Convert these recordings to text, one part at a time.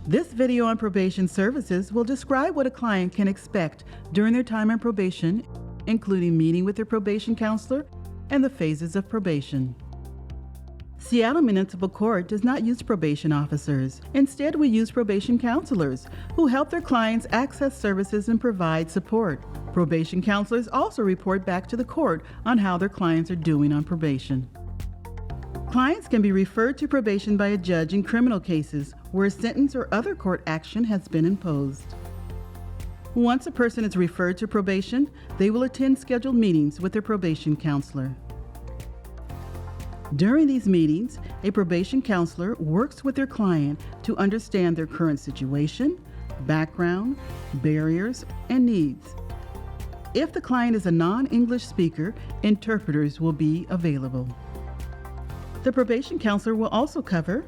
This video on probation services will describe what a client can expect during their time on probation, including meeting with their probation counselor and the phases of probation. Seattle Municipal Court does not use probation officers. Instead, we use probation counselors who help their clients access services and provide support. Probation counselors also report back to the court on how their clients are doing on probation. Clients can be referred to probation by a judge in criminal cases where a sentence or other court action has been imposed. Once a person is referred to probation, they will attend scheduled meetings with their probation counselor. During these meetings, a probation counselor works with their client to understand their current situation, background, barriers, and needs. If the client is a non-English speaker, interpreters will be available. The probation counselor will also cover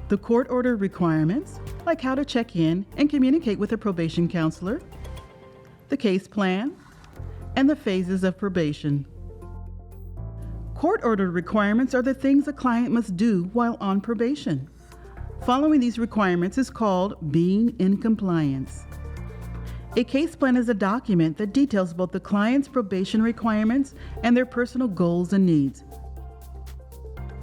the court order requirements, like how to check in and communicate with a probation counselor, the case plan, and the phases of probation. Court order requirements are the things a client must do while on probation. Following these requirements is called being in compliance. A case plan is a document that details both the client's probation requirements and their personal goals and needs.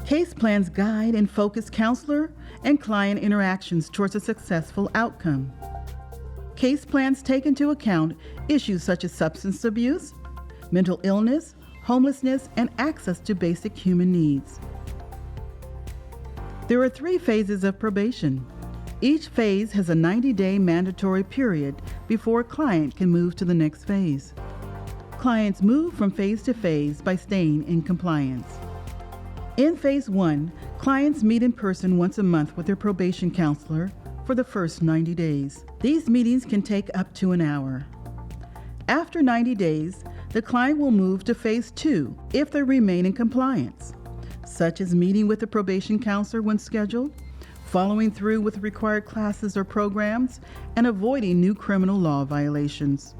Case plans guide and focus counselor and client interactions towards a successful outcome. Case plans take into account issues such as substance abuse, mental illness, homelessness, and access to basic human needs. There are 3 phases of probation. Each phase has a 90-day mandatory period before a client can move to the next phase. Clients move from phase to phase by staying in compliance. In phase 1, clients meet in person once a month with their probation counselor for the first 90 days. These meetings can take up to an hour. After 90 days, the client will move to phase 2 if they remain in compliance, such as meeting with the probation counselor when scheduled, following through with required classes or programs, and avoiding new criminal law violations.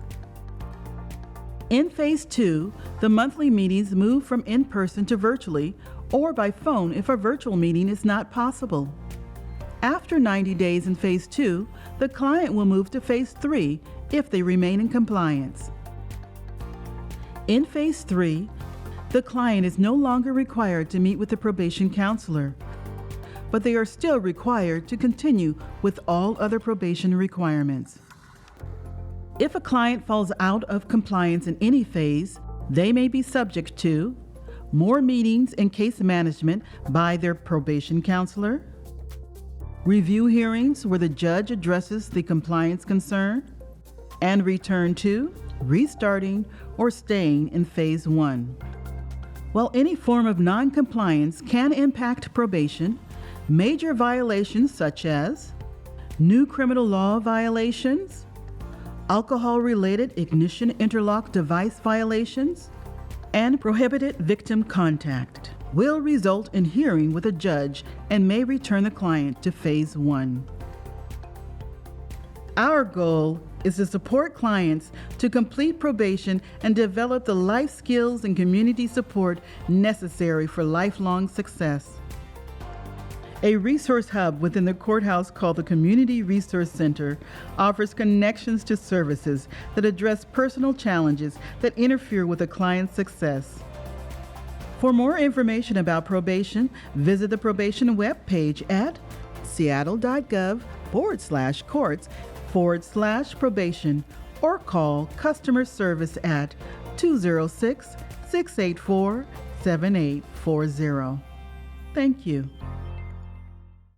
In phase 2, the monthly meetings move from in-person to virtually or by phone if a virtual meeting is not possible. After 90 days in phase 2, the client will move to phase 3 if they remain in compliance. In phase 3, the client is no longer required to meet with the probation counselor, but they are still required to continue with all other probation requirements. If a client falls out of compliance in any phase, they may be subject to more meetings and case management by their probation counselor, review hearings where the judge addresses the compliance concern, and return to, restarting, or staying in phase 1. While any form of non-compliance can impact probation, major violations such as new criminal law violations, alcohol-related ignition interlock device violations, and prohibited victim contact will result in hearing with a judge and may return the client to phase 1. Our goal is to support clients to complete probation and develop the life skills and community support necessary for lifelong success. A resource hub within the courthouse called the Community Resource Center offers connections to services that address personal challenges that interfere with a client's success. For more information about probation, visit the probation webpage at seattle.gov/courts/probation or call customer service at 206-684-7840. Thank you.